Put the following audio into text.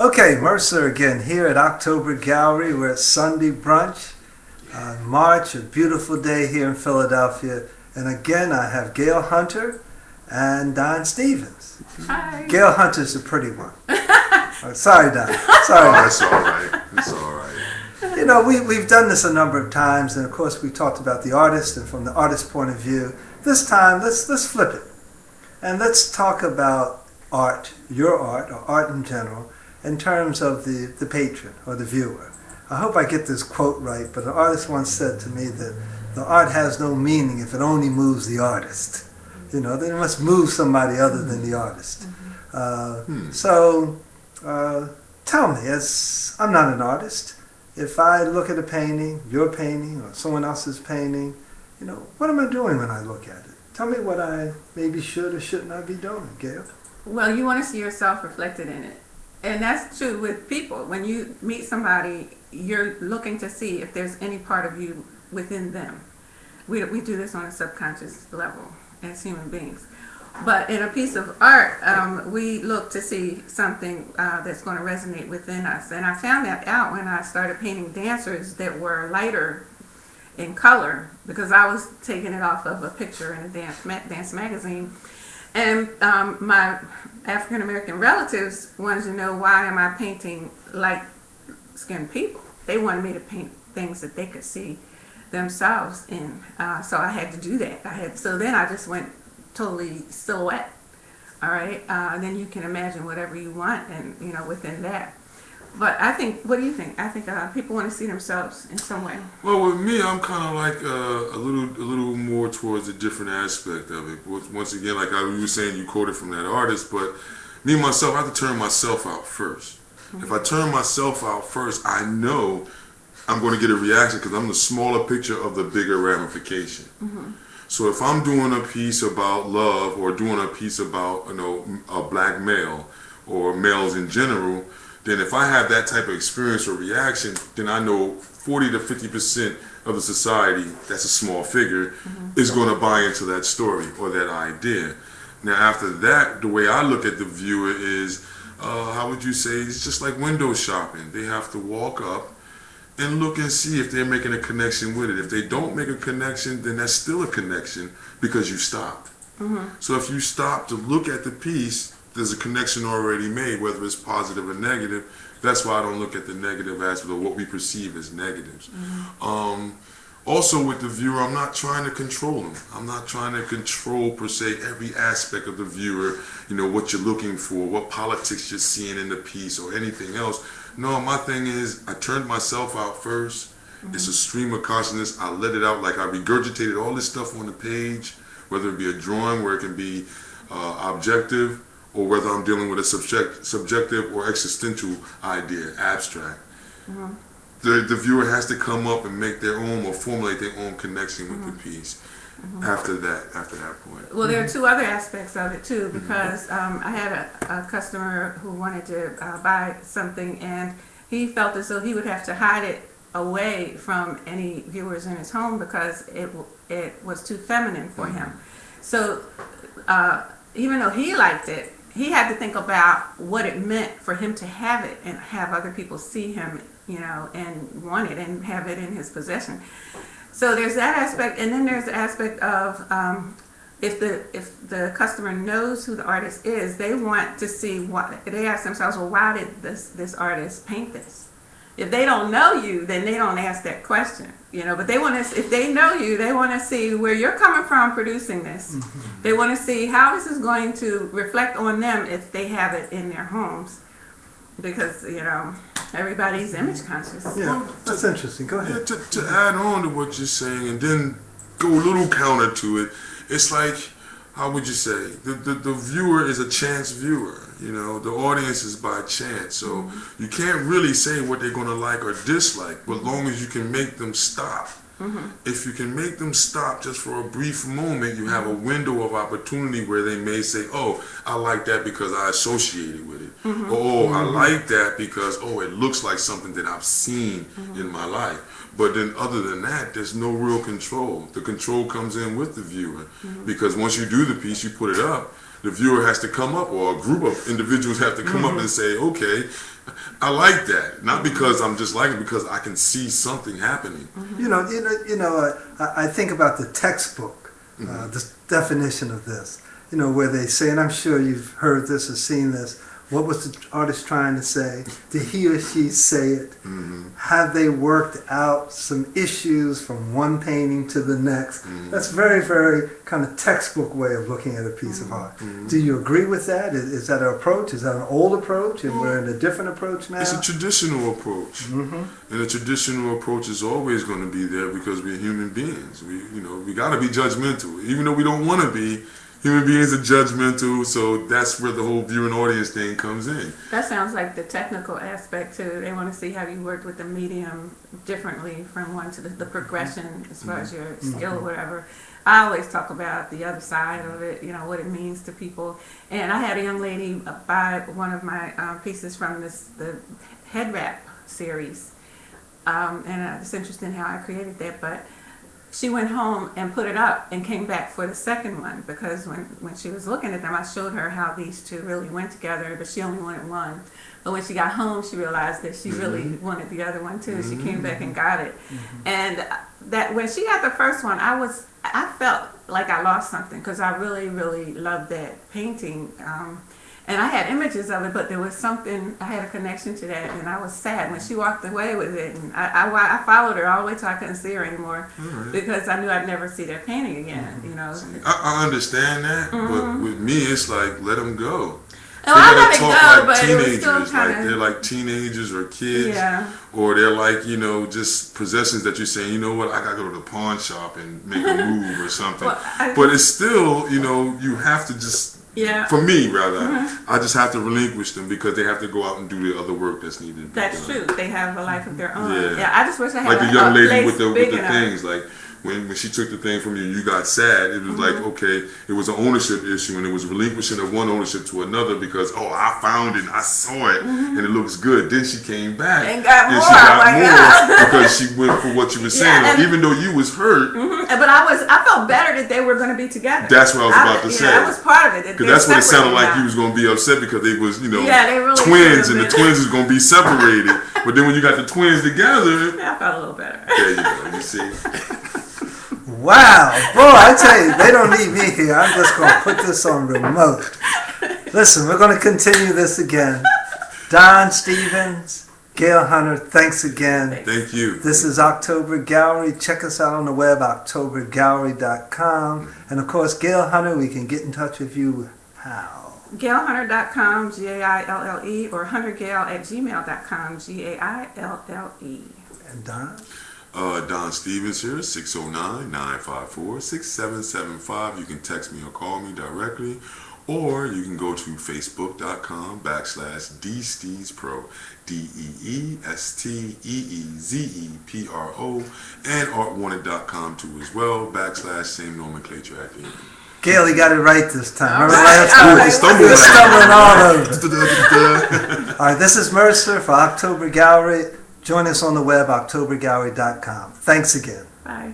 Okay, Mercer again here at October Gallery. We're at Sunday brunch. March, a beautiful day here in Philadelphia. And again, I have Gaille Hunter and Don Stevens. Hi. Gaille Hunter's a pretty one. Sorry, Don. Sorry. Oh, that's all right. It's all right. You know, we've done this a number of times, and of course we talked about the artist and from the artist's point of view. This time, let's flip it. And let's talk about art, your art, or art in general, in terms of the patron or the viewer. I hope I get this quote right, but an artist once said to me that the art has no meaning if it only moves the artist. You know, they must move somebody other than the artist. So tell me, as I'm not an artist, if I look at a painting, your painting, or someone else's painting, you know, what am I doing when I look at it? Tell me what I maybe should or should not be doing, Gaille. Well, you want to see yourself reflected in it. And that's true with people. When you meet somebody, you're looking to see if there's any part of you within them. We do this on a subconscious level as human beings. But in a piece of art, we look to see something that's going to resonate within us. And I found that out when I started painting dancers that were lighter in color, because I was taking it off of a picture in a dance magazine. And my African American relatives wanted to know, why am I painting light-skinned people? They wanted me to paint things that they could see themselves in. So I had to do that. So then I just went totally silhouette. All right. Then you can imagine whatever you want, and within that. But I think, what do you think? I think people want to see themselves in some way. Well, with me, I'm kind of like a little more towards a different aspect of it. Once again, like you were saying, you quoted from that artist, but me myself, I have to turn myself out first. Mm-hmm. If I turn myself out first, I know I'm going to get a reaction because I'm the smaller picture of the bigger ramification. Mm-hmm. So if I'm doing a piece about love, or doing a piece about a black male or males in general, then if I have that type of experience or reaction, then I know 40 to 50% of the society, that's a small figure, is going to buy into that story or that idea. Now after that, the way I look at the viewer is, how would you say, it's just like window shopping. They have to walk up and look and see if they're making a connection with it. If they don't make a connection, then that's still a connection because you stopped. So if you stop to look at the piece, there's a connection already made, whether it's positive or negative. That's why I don't look at the negative aspect of what we perceive as negatives. Also with the viewer, I'm not trying to control them. I'm not trying to control, per se, every aspect of the viewer, what you're looking for, what politics you're seeing in the piece or anything else. No, my thing is, I turned myself out first. It's a stream of consciousness. I let it out, like I regurgitated all this stuff on the page, whether it be a drawing where it can be objective, or whether I'm dealing with a subjective or existential idea, abstract. The viewer has to come up and make their own or formulate their own connection with the piece after that point. Well, there are two other aspects of it too, because I had a customer who wanted to buy something, and he felt as though he would have to hide it away from any viewers in his home because it was too feminine for him. So even though he liked it, he had to think about what it meant for him to have it and have other people see him, and want it and have it in his possession. So there's that aspect, and then there's the aspect of if the customer knows who the artist is, they want to see what they ask themselves. Well, why did this artist paint this? If they don't know you, then they don't ask that question, But they want to. If they know you, they want to see where you're coming from producing this. They want to see how this is going to reflect on them if they have it in their homes, because everybody's image conscious. Yeah, that's interesting. Go ahead. Yeah, to add on to what you're saying, and then go a little counter to it, it's like, how would you say, the viewer is a chance viewer. The audience is by chance, so you can't really say what they're going to like or dislike, but long as you can make them stop. If you can make them stop just for a brief moment, you have a window of opportunity where they may say, oh, I like that because I associated with it. Or, oh, I like that because, it looks like something that I've seen in my life. But then other than that, there's no real control. The control comes in with the viewer. Because once you do the piece, you put it up, the viewer has to come up, or a group of individuals have to come up and say, okay, I like that. Not because I'm just like it, because I can see something happening. I think about the textbook, the definition of this. Where they say, and I'm sure you've heard this or seen this. What was the artist trying to say? Did he or she say it? Have they worked out some issues from one painting to the next? That's very, very kind of textbook way of looking at a piece of art. Do you agree with that? Is that an approach? Is that an old approach, and we're in a different approach now? It's a traditional approach, and a traditional approach is always going to be there because we're human beings. We got to be judgmental, even though we don't want to be. Human beings are judgmental, so that's where the whole viewing audience thing comes in. That sounds like the technical aspect too. They want to see how you worked with the medium differently from one to the progression as far as your skill or whatever. I always talk about the other side of it, what it means to people. And I had a young lady buy one of my pieces from the head wrap series. And it's interesting how I created that, but she went home and put it up and came back for the second one because when she was looking at them, I showed her how these two really went together, but she only wanted one. But when she got home, she realized that she really wanted the other one too. She came back and got it. And that when she got the first one, I felt like I lost something because I really, really loved that painting. And I had images of it, but there was something, I had a connection to that, and I was sad when she walked away with it. And I followed her all the way till I couldn't see her anymore because I knew I'd never see that painting again, I understand that, but with me, it's like, let them go. Oh, they I gotta let it talk go, like but it was teenagers, still like kinda... they're like teenagers or kids, Yeah. or they're like, just possessions that you're saying, you know what, I gotta go to the pawn shop and make a move or something. But it's still, you have to just, for me rather, I just have to relinquish them because they have to go out and do the other work that's needed to be That's done. true. They have a life of their own. Yeah. I just wish I had like the young lady with the big enough. things, like when she took the thing from you, you got sad. It was like, okay, it was an ownership issue, and it was relinquishing of one ownership to another because, I found it, I saw it, and it looks good. Then she came back and got more, she got more because she went for what you were saying. and, even though you was hurt, but I felt better that they were going to be together. That's what I was about to say. That was part of it. Because that's what it sounded like. You was going to be upset because they was, they really twins, and the twins is going to be separated. But then when you got the twins together, I felt a little better. There you go. You see. Wow, boy, I tell you, they don't need me here. I'm just going to put this on remote. Listen, we're going to continue this again. Don Stevens, Gaille Hunter, thanks again. Thank you. This is October Gallery. Check us out on the web, octobergallery.com. And of course, Gaille Hunter, we can get in touch with you how? GailleHunter.com, Gaille, or huntergaille@gmail.com, Gaille. And Don? Don Stevens here, 609-954-6775. You can text me or call me directly, or you can go to facebook.com/DSteezPro, DEESTEEZEPRO, and artwanted.com too as well, /same nomenclature at the end. Gaille, you got it right this time. All Remember right, last time? We were stumbling all over. All right, this is Mercer for October Gallery. Join us on the web, octobergallery.com. Thanks again. Bye.